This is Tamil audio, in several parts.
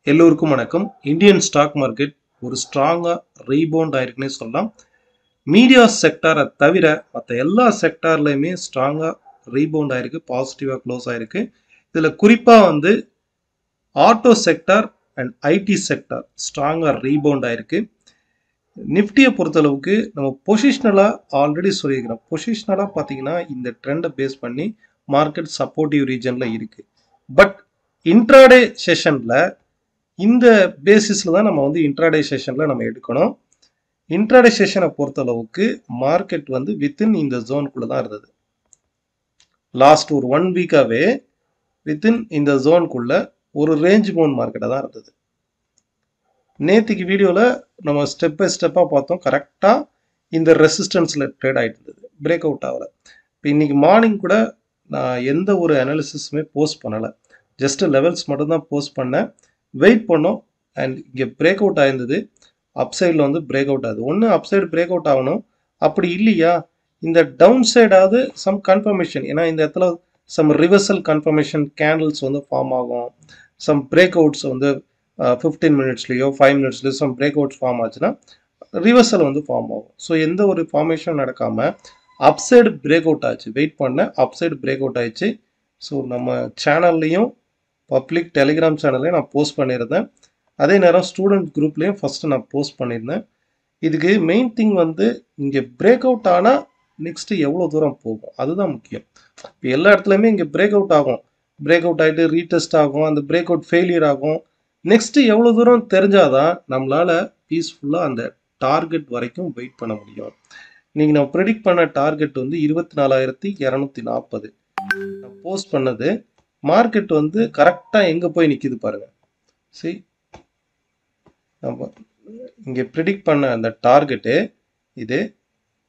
எல்லோருக்கும் வணக்கம். இந்தியன் ஸ்டாக் மார்க்கெட் ஒரு ஸ்ட்ராங்கா ரீபவுண்ட் ஆயிருக்குன்னே சொல்லலாம். மீடியா செக்டாரை தவிர மற்ற எல்லா செக்டார்லையுமே ஸ்ட்ராங்கா ரீபவுண்ட் ஆயிருக்கு, பாசிட்டிவா க்ளோஸ் ஆயிருக்கு. இதுல குறிப்பா auto sector and IT sector ஸ்ட்ராங்கா ரீபவுண்ட் ஆயிருக்கு. நிஃப்டியை பொறுத்தளவுக்கு நம்ம பொசிஷனலா ஆல்ரெடி சொல்லியிருக்கிறோம். பொசிஷனலா பார்த்தீங்கன்னா இந்த ட்ரெண்டை பேஸ் பண்ணி மார்க்கெட் சப்போர்ட்டிவ் ரீஜன்ல இருக்கு. பட் இன்ட்ராடே செஷன்ல இந்த பேசிஸ்ல தான் நம்ம இன்ட்ராடே செஷன்ல நம்ம எடுக்கணும். இன்ட்ராடே செஷனை பொறுத்தளவுக்கு மார்க்கெட் வித்தின் இந்த ஜோனுக்குள்ள தான் இருந்தது. லாஸ்ட் ஒரு 1 வீக்காவே வித்தின் இந்த ஜோனுக்குள்ள ஒரு ரேஞ்ச் பவுண்ட் மார்க்கெட்டாக தான் இருந்தது. நேற்றுக்கு வீடியோவில் நம்ம ஸ்டெப் பை ஸ்டெப்பாக பார்த்தோம். கரெக்டாக இந்த ரெசிஸ்டன்ஸில் ட்ரேட் ஆகிட்டு இருந்தது, பிரேக் அவுட் ஆகலை. இப்போ இன்னைக்கு மார்னிங் கூட நான் எந்த ஒரு அனாலிசிஸுமே போஸ்ட் பண்ணலை, ஜஸ்ட் லெவல்ஸ் மட்டும்தான் போஸ்ட் பண்ணேன். வெயிட் பண்ணோம் அண்ட் இங்கே பிரேக் அவுட் ஆயிருந்தது. அப்சைடில் பிரேக் அவுட் ஆகுது. ஒன்று அப்சைடு பிரேக் அவுட் ஆகணும், அப்படி இல்லையா இந்த டவுன் சைடாவது சம் கன்ஃபர்மேஷன். ஏன்னா இந்த இடத்துல some reversal confirmation candles form ஆகும். சம் பிரேக் அவுட்ஸ் 15 மினிட்ஸ்லையோ 5 மினிட்ஸ்லையோ சம் பிரேக் அவுட்ஸ் ஃபார்ம் ஆச்சுன்னா ரிவர்சல் ஃபார்ம் ஆகும். ஸோ எந்த ஒரு ஃபார்மேஷன் நடக்காமல் அப்சைடு பிரேக் அவுட் ஆச்சு. வெயிட் பண்ண அப்சைடு பிரேக் அவுட் ஆயிடுச்சு. ஸோ நம்ம சேனல்லையும் பப்ளிக் டெலிகிராம் சேனல்லையும் நான் போஸ்ட் பண்ணியிருந்தேன். அதே நேரம் ஸ்டூடெண்ட் குரூப்லேயும் ஃபஸ்ட்டு நான் போஸ்ட் பண்ணியிருந்தேன். இதுக்கு மெயின் திங் இங்கே பிரேக் அவுட் ஆனால் நெக்ஸ்ட்டு எவ்வளோ தூரம் போகும் அதுதான் முக்கியம். இப்போ எல்லா இடத்துலையுமே இங்கே பிரேக் அவுட் ஆகும், பிரேக் அவுட் ஆகிட்டு ரீடெஸ்ட் ஆகும், அந்த பிரேக் அவுட் ஃபெயிலியர் ஆகும். நெக்ஸ்ட்டு எவ்வளோ தூரம் தெரிஞ்சாதான் நம்மளால் பீஸ்ஃபுல்லாக அந்த டார்கெட் வரைக்கும் வெயிட் பண்ண முடியும். இன்னைக்கு நான் ப்ரெடிக்ட் பண்ண டார்கெட் 24,240 நான் போஸ்ட் பண்ணது. மார்க்கெட் கரெக்டாக எங்கே போய் நிற்கிது பாருங்க. சரி, நம்ம இங்கே ப்ரெடிக்ட் பண்ண அந்த டார்கெட்டு இது.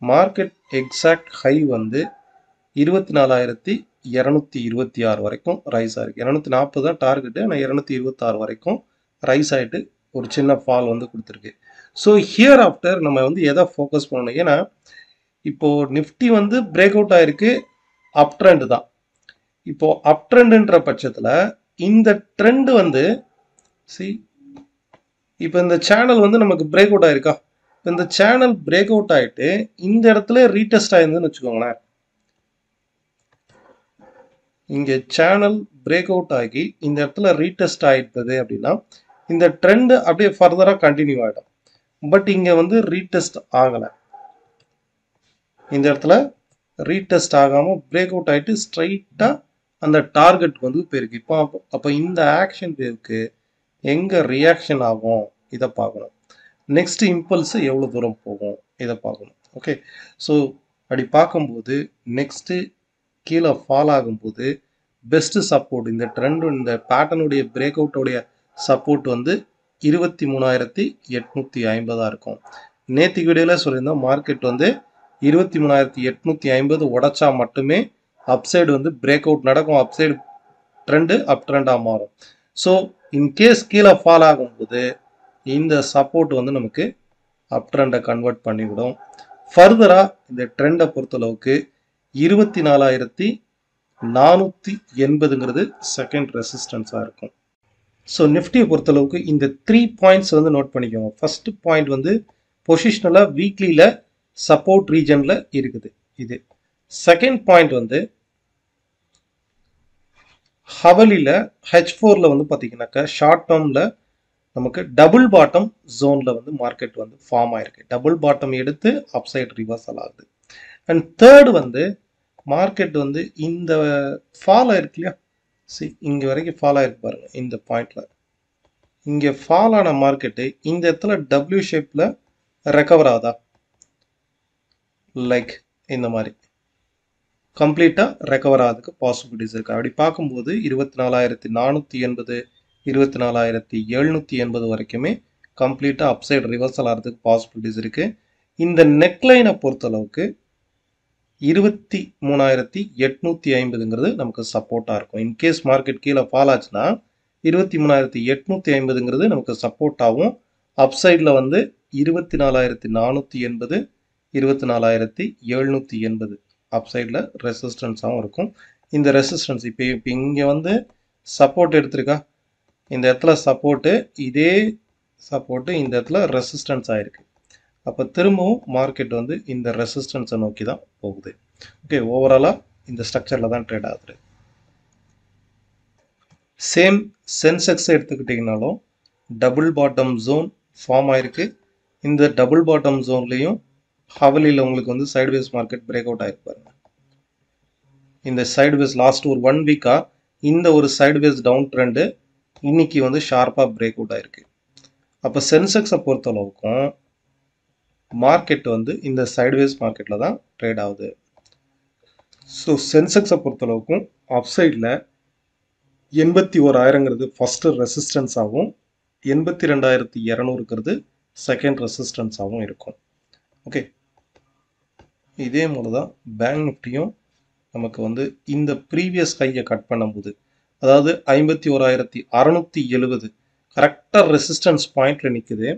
மார்க்கெட் எக்ஸாக்ட் ஹை 24,226 வரைக்கும் ரைஸ் ஆயிருக்கு. 240 தான் டார்கெட்டு, ஆனால் 226 வரைக்கும் ரைஸ் ஆகிட்டு ஒரு சின்ன ஃபால் கொடுத்துருக்கு. ஸோ ஹியர் ஆஃப்டர் நம்ம எதை ஃபோக்கஸ் பண்ணணும்? ஏன்னா இப்போ நிஃப்டி பிரேக் அவுட் ஆயிருக்கு, அப் ட்ரெண்ட் தான். இப்போ அப் ட்ரெண்ட்ன்ற பட்சத்தில் இந்த ட்ரெண்ட் இப்போ இந்த சேனல் நமக்கு பிரேக் அவுட் ஆயிருக்கா? இந்த சேனல் பிரேக் அவுட் ஆயிட்டு இந்த இடத்துல ரீடெஸ்ட் ஆயிருந்துன்னு வச்சுக்கோங்களேன். இங்க சேனல் பிரேக் அவுட் ஆகி இந்த இடத்துல ரீடெஸ்ட் ஆயிட்டது அப்படின்னா இந்த ட்ரெண்ட் அப்படியே ஃபர்தரா கண்டினியூ ஆயிடும். பட் இங்க ரீடெஸ்ட் ஆகல, இந்த இடத்துல ரீடெஸ்ட் ஆகாம பிரேக் அவுட் ஆயிட்டு ஸ்ட்ரைட்டா அந்த டார்கெட் போயிருக்கு. இப்போ அப்போ இந்த ஆக்ஷன் வேவ்க்கு எங்க ரியாக்ஷன் ஆகும் இதை பார்க்கணும். நெக்ஸ்ட் இம்பல்ஸ் எவ்வளோ தூரம் போகும் இதை பார்க்கணும். ஓகே, ஸோ அப்படி பார்க்கும்போது நெக்ஸ்ட்டு கீழே ஃபால் ஆகும்போது பெஸ்ட்டு சப்போர்ட் இந்த ட்ரெண்ட் இந்த பேட்டர்னுடைய பிரேக் அவுட்டோடைய சப்போர்ட் 23,850 இருக்கும். நேற்று வீடியோவில் சொல்லியிருந்தோம் மார்க்கெட் 23,850 உடைச்சா மட்டுமே அப்சைடு பிரேக் அவுட் நடக்கும், அப்சைடு ட்ரெண்டு அப் ட்ரெண்டாக மாறும். ஸோ இன்கேஸ் கீழே ஃபால் ஆகும்போது இந்த சப்போர்ட் நமக்கு அப் ட்ரெண்டை கன்வெர்ட் பண்ணிவிடும். ஃபர்தராக இந்த ட்ரெண்டை பொறுத்தளவுக்கு 24,480 செகண்ட் ரெசிஸ்டன்ஸாக இருக்கும். ஸோ நிஃப்டியை பொறுத்தளவுக்கு இந்த 3 பாயிண்ட்ஸ் நோட் பண்ணிக்கோங்க. ஃபர்ஸ்ட் பாயிண்ட் பொசிஷனலாக வீக்லியில் சப்போர்ட் ரீஜனில் இருக்குது இது. செகண்ட் பாயிண்ட் ஹவலியில் H4ல பார்த்தீங்கன்னாக்கா ஷார்ட் டேர்மில் நமக்கு டபுள் பாட்டம் ஜோனில் மார்க்கெட் ஃபார்ம் ஆயிருக்கு. டபுள் பாட்டம் எடுத்து அப்சைட் ரிவர்சல் ஆகுது. அண்ட் தேர்டு மார்க்கெட் இந்த ஃபால் ஆயிருக்கு இல்லையா, இங்கே வரைக்கும் ஃபால் ஆயிருக்கு பாருங்க. இந்த பாயிண்ட்ல இங்கே ஃபால் ஆன மார்க்கெட்டு இந்த இடத்துல டபிள்யூ ஷேப்பில் ரெக்கவர் ஆகுதா? லைக் இந்த மாதிரி கம்ப்ளீட்டாக ரெக்கவர் ஆகிறதுக்கு பாசிபிலிட்டிஸ் இருக்குது. அப்படி பார்க்கும்போது 24,480 24,780 வரைக்குமே கம்ப்ளீட்டாக அப்சைட் ரிவர்சல் ஆகிறதுக்கு பாசிபிலிட்டிஸ் இருக்குது. இந்த நெக்லைனை பொறுத்தளவுக்கு 23,850 நமக்கு சப்போர்ட்டாக இருக்கும். இன்கேஸ் மார்க்கெட் கீழே ஃபால் ஆச்சுன்னா 23,850 நமக்கு சப்போர்ட்டாகவும், அப்சைடில் 24,480 24,780 அப்சைடில் ரெசிஸ்டன்ஸாகவும் இருக்கும். இந்த ரெசிஸ்டன்ஸ் இப்போ இங்கே சப்போர்ட் எடுத்திருக்கா, இந்த இடத்துல சப்போர்ட்டு, இதே சப்போர்ட்டு இந்த இடத்துல ரெசிஸ்டன்ஸ் ஆயிருக்கு. அப்போ திரும்பவும் மார்க்கெட் வந்து இந்த ரெசிஸ்டன்ஸை நோக்கி தான் போகுது. ஓகே, ஓவராலாக இந்த ஸ்ட்ரக்சரில் தான் ட்ரேட் ஆகுது. சேம் சென்செக்ஸ் எடுத்துக்கிட்டிங்கனாலும் டபுள் பாட்டம் ஜோன் ஃபார்ம் ஆயிருக்கு. இந்த டபுள் பாட்டம் ஜோன்லேயும் ஹவலியில் உங்களுக்கு வந்து சைட்வேஸ் மார்க்கெட் பிரேக் அவுட் ஆகிருப்பாருங்க. இந்த சைட்வேஸ் லாஸ்ட் ஒரு 1 வீக்காக இந்த ஒரு சைட்வேஸ் டவுன் ட்ரெண்டு இன்னைக்கு வந்து ஷார்ப்பாக பிரேக் அவுட் ஆயிருக்கு. அப்போ சென்செக்ஸை பொறுத்தளவுக்கும் மார்க்கெட் வந்து இந்த சைட்வேஸ் மார்க்கெட்டில் தான் ட்ரேட் ஆகுது. ஸோ சென்செக்ஸை பொறுத்தளவுக்கும் அப்சைடில் 81,000ங்கிறது ஃபஸ்ட்டு ரெசிஸ்டன்ஸாகவும் 82,200ங்கிறது செகண்ட் ரெசிஸ்டன்ஸாகவும் இருக்கும். ஓகே, இதே போல தான் பேங்க் நிஃப்டியும் நமக்கு வந்து இந்த ப்ரீவியஸ் ஹையை கட் பண்ணும்போது, அதாவது 51,670 கரெக்டாக ரெசிஸ்டன்ஸ் பாயிண்டில் நிற்குது.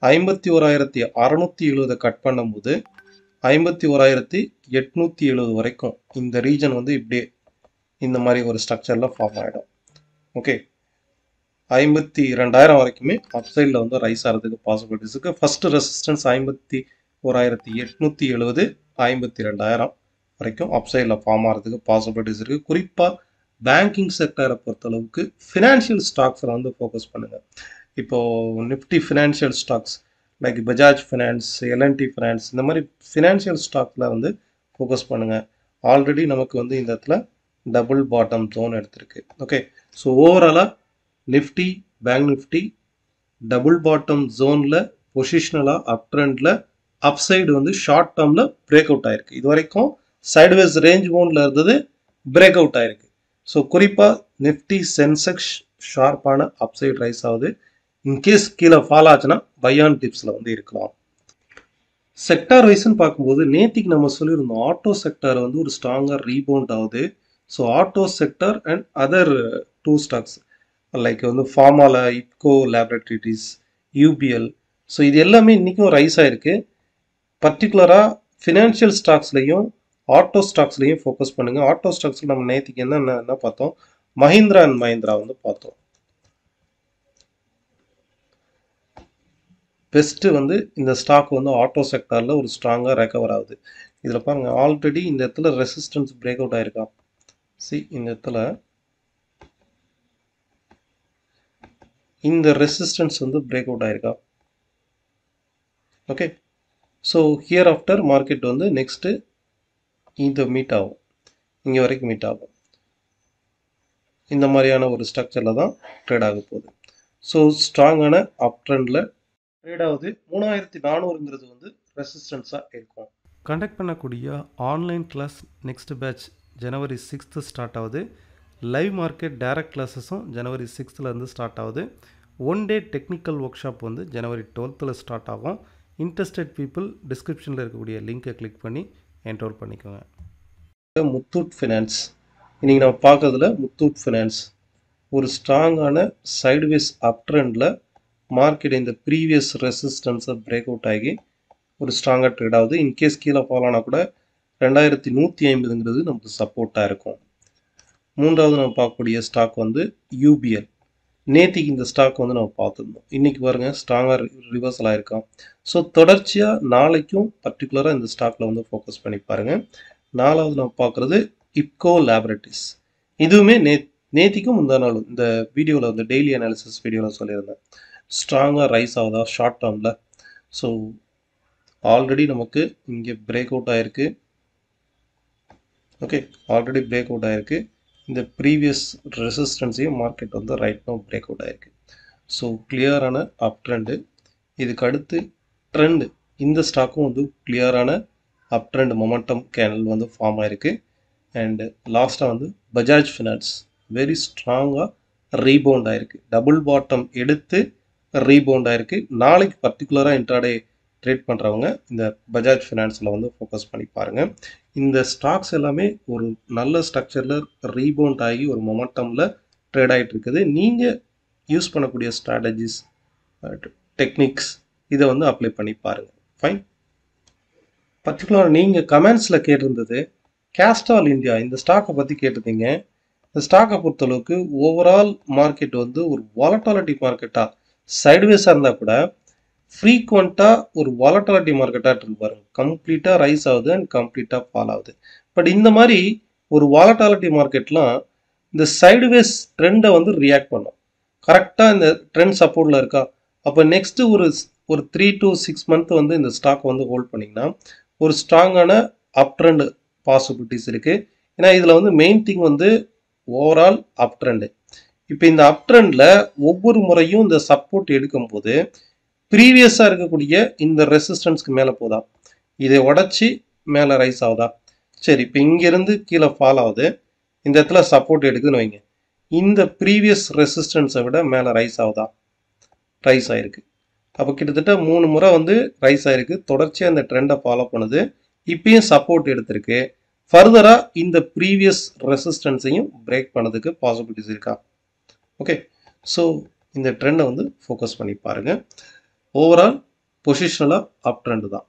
51,670 கட் பண்ணும்போது 51,870 வரைக்கும் இந்த ரீஜன் வந்து இப்படியே இந்த மாதிரி ஒரு ஸ்ட்ரக்சரில் ஃபார்ம் ஆகிடும். ஓகே, 52,000 வரைக்குமே அப்சைடில் வந்து ரைஸ் ஆகிறதுக்கு பாசிபிலிட்டிஸ் இருக்குது. ஃபஸ்ட்டு ரெசிஸ்டன்ஸ் 51,870, 52,000 வரைக்கும் அப்சைடில் ஃபார்ம் ஆகிறதுக்கு பாசிபிலிட்டிஸ் இருக்குது. குறிப்பாக பேங்கிங் செக்டரை பொறுத்தளவுக்கு ஃபினான்ஷியல் ஸ்டாக்ஸில் வந்து ஃபோக்கஸ் பண்ணுங்கள். இப்போது Nifty financial stocks like Bajaj finance, LNT finance, இந்த மாதிரி ஃபினான்ஷியல் ஸ்டாக்கில் வந்து ஃபோக்கஸ் பண்ணுங்கள். ஆல்ரெடி நமக்கு வந்து இந்த இடத்துல டபுள் பாட்டம் ஜோன் எடுத்திருக்கு. ஓகே, ஸோ ஓவராலாக Nifty, bank Nifty double bottom ஜோனில் பொசிஷனலாக அப் ட்ரெண்டில் அப்சைடு வந்து ஷார்ட் டேர்மில் பிரேக் அவுட் ஆயிருக்கு. இது வரைக்கும் சைட்வேஸ் ரேஞ்ச் பவுண்டில் இருந்தது, பிரேக் அவுட் ஆயிருக்கு. ஸோ குறிப்பாக நிஃப்டி சென்செக்ஸ் ஷார்ப்பான அப்சைடு ரைஸ் ஆகுது. இன்கேஸ் கீழே ஃபால் ஆச்சுன்னா பையான் டிப்ஸில் வந்து இருக்கலாம். செக்டார் வைஸ்ன்னு பார்க்கும்போது நேத்திக்கு நம்ம சொல்லியிருந்தோம் ஆட்டோ செக்டார் வந்து ஒரு ஸ்ட்ராங்காக ரீபவுண்ட் ஆகுது. So auto sector and other 2 stocks like வந்து ஃபார்மால இப்கோ லேபரேட்டரிஸ், யூபிஎல், ஸோ இது எல்லாமே இன்றைக்கும் ரைஸ் ஆகிருக்கு. பர்டிகுலராக ஃபினான்ஷியல் ஸ்டாக்ஸ்லையும் ஆட்டோ ஸ்டாக்ஸ்லையும் ஃபோக்கஸ் பண்ணுங்கள். ஆட்டோ ஸ்டாக்ஸில் நம்ம நேத்திக்கு என்ன பார்த்தோம், மஹிந்திரா அண்ட் மஹிந்திரா வந்து பார்த்தோம். பெஸ்ட்டு வந்து இந்த ஸ்டாக் வந்து ஆட்டோ செக்டாரில் ஒரு ஸ்ட்ராங்காக ரெக்கவர் ஆகுது. இதில் பாருங்கள், ஆல்ரெடி இந்த இடத்துல ரெசிஸ்டன்ஸ் பிரேக் அவுட் ஆயிருக்கா. இந்த இடத்துல இந்த ரெசிஸ்டன்ஸ் வந்து பிரேக் அவுட் ஆயிருக்கா. Okay, so here after market வந்து நெக்ஸ்ட்டு இந்த மீட் ஆகும், இங்கே வரைக்கும் மீட் ஆகும். இந்த மாதிரியான ஒரு ஸ்ட்ரக்சரில் தான் ட்ரேட் ஆக போகுது. ஸோ ஸ்ட்ராங்கான அப் ட்ரெண்டில் ட்ரேட் ஆகுது. 3,400ங்கிறது வந்து ரெசிஸ்டன்ஸாக இருக்கும். கண்டக்ட் பண்ணக்கூடிய ஆன்லைன் கிளாஸ் நெக்ஸ்ட் பேட்ச் ஜனவரி 6th ஸ்டார்ட் ஆகுது. லைவ் மார்க்கெட் டைரக்ட் கிளாஸஸும் ஜனவரி 6th ஸ்டார்ட் ஆகுது. 1 டே டெக்னிக்கல் ஒர்க் ஷாப் வந்து ஜனவரி 12th ஸ்டார்ட் ஆகும். இன்ட்ரெஸ்டட் பீப்புள் டிஸ்கிரிப்ஷனில் இருக்கக்கூடிய லிங்கை கிளிக் பண்ணி என்ரோல் பண்ணிக்கோங்க. முத்தூட் ஃபினான்ஸ் இன்றைக்கி நம்ம பார்க்கறதுல முத்தூட் ஃபினான்ஸ் ஒரு ஸ்ட்ராங்கான சைடுவேஸ் அப் ட்ரெண்டில் மார்க்கெட் இந்த ப்ரீவியஸ் ரெசிஸ்டன்ஸை பிரேக் அவுட் ஆகி ஒரு ஸ்ட்ராங்காக ட்ரேட் ஆகுது. இன்கேஸ் கீழே ஃபாலானா கூட 2,150ங்கிறது நமக்கு சப்போர்ட்டாக இருக்கும். மூன்றாவது நம்ம பார்க்கக்கூடிய ஸ்டாக் வந்து யூபிஎல். நேத்திக்கு இந்த ஸ்டாக் வந்து நம்ம பார்த்துருந்தோம். இன்றைக்கி பாருங்கள் ஸ்ட்ராங்காக ரிவர்சல் ஆகிருக்கோம். ஸோ தொடர்ச்சியாக நாளைக்கும் பர்டிகுலராக இந்த ஸ்டாக்கில் வந்து ஃபோக்கஸ் பண்ணி பாருங்கள். நாலாவது நம்ம பார்க்குறது இப்கோ லேபரேட்டரிஸ். இதுவுமே நேத்திக்கும் முந்தா நாள் இந்த வீடியோவில் வந்து டெய்லி அனாலிசிஸ் வீடியோவில் சொல்லியிருந்தேன். ஸ்ட்ராங்காக ரைஸ் ஆகுதா ஷார்ட் டேர்மில். ஸோ ஆல்ரெடி நமக்கு இங்கே பிரேக் அவுட் ஆகிருக்கு. ஓகே, ஆல்ரெடி பிரேக் அவுட் ஆகிருக்கு. இந்த ப்ரீவியஸ் ரெசிஸ்டன்ஸையும் மார்க்கெட் வந்து ரைட் நோ பிரேக் அவுட் ஆகிருக்கு. ஸோ கிளியரான அப் ட்ரெண்டு. இதுக்கு அடுத்து ட்ரெண்டு இந்த ஸ்டாக்கும் வந்து கிளியரான அப் ட்ரெண்ட் மொமெண்டம் கேனல் வந்து ஃபார்ம் ஆகிருக்கு. அண்டு லாஸ்ட்டாக வந்து பஜாஜ் ஃபினான்ஸ் வெரி ஸ்ட்ராங்காக ரீபவுண்ட் ஆகிருக்கு. டபுள் பாட்டம் எடுத்து ரீபவுண்ட் ஆகிருக்கு. நாளைக்கு பர்டிகுலராக இன்ட்ராடே ட்ரேட் பண்ணுறவங்க இந்த பஜாஜ் ஃபினான்ஸில் வந்து ஃபோக்கஸ் பண்ணி பாருங்கள். இந்த ஸ்டாக்ஸ் எல்லாமே ஒரு நல்ல ஸ்ட்ரக்சரில் ரீபவுண்ட் ஆகி ஒரு மொமெண்டமில் ட்ரேட் ஆகிட்டு இருக்குது. நீங்கள் யூஸ் பண்ணக்கூடிய ஸ்ட்ராட்டஜிஸ், டெக்னிக்ஸ் இதை வந்து அப்ளை பண்ணி பாருங்கள். ஃபைன். பர்டிகுலராக நீங்கள் கமெண்ட்ஸில் கேட்டிருந்தது கேஸ்ட்ரால் இந்தியா இந்த ஸ்டாக்கை பற்றி கேட்டிருந்தீங்க. இந்த ஸ்டாக்கை பொறுத்தளவுக்கு ஓவரால் மார்க்கெட் வந்து ஒரு வாலட்டாலிட்டி மார்க்கெட்டாக சைடுவேஸாக இருந்தால் கூட ஃப்ரீக்வெண்ட்டாக ஒரு வாலட்டாலிட்டி மார்க்கெட்டாக இருக்கு பாருங்க. கம்ப்ளீட்டாக ரைஸ் ஆகுது அண்ட் கம்ப்ளீட்டாக ஃபால் ஆகுது. பட் இந்த மாதிரி ஒரு வாலட்டாலிட்டி மார்க்கெட்லாம் இந்த சைடுவேஸ் ட்ரெண்டை வந்து ரியாக்ட் பண்ணும். கரெக்டாக இந்த ட்ரெண்ட் சப்போர்ட்டில் இருக்கா, அப்போ நெக்ஸ்ட்டு ஒரு 3 to 6 மந்த் வந்து இந்த ஸ்டாக் வந்து ஹோல்ட் பண்ணிங்கன்னா ஒரு ஸ்ட்ராங்கான அப் ட்ரெண்ட் பாசிபிலிட்டிஸ் இருக்குது. ஏன்னா இதில் வந்து மெயின் திங் வந்து ஓவரால் அப் ட்ரெண்டு. இப்போ இந்த அப் ட்ரெண்டில் ஒவ்வொரு முறையும் இந்த சப்போர்ட் எடுக்கும்போது ப்ரீவியஸாக இருக்கக்கூடிய இந்த ரெசிஸ்டன்ஸ்க்கு மேலே போதா, இதை உடச்சி மேலே ரைஸ் ஆகுதா, சரி இப்போ இங்கேருந்து கீழே ஃபால் ஆகுது, இந்த இடத்துல சப்போர்ட் எடுக்குதுன்னு வைங்க, இந்த ப்ரீவியஸ் ரெசிஸ்டன்ஸை விட மேலே ரைஸ் ஆகுதா, ரைஸ் ஆகிருக்கு. அப்போ கிட்டத்தட்ட 3 முறை வந்து ரைஸ் ஆகிருக்கு, தொடர்ச்சியாக இந்த ட்ரெண்டை ஃபாலோ பண்ணுது, இப்பயும் சப்போர்ட் எடுத்திருக்கு. ஃபர்தராக இந்த ப்ரீவியஸ் ரெசிஸ்டன்ஸையும் பிரேக் பண்ணதுக்கு பாசிபிலிட்டிஸ் இருக்கா? ஓகே, ஸோ இந்த ட்ரெண்டை வந்து ஃபோக்கஸ் பண்ணி பாருங்கள். ஓவரால் பொசிஷனலாக அப் ட்ரெண்டு தான்.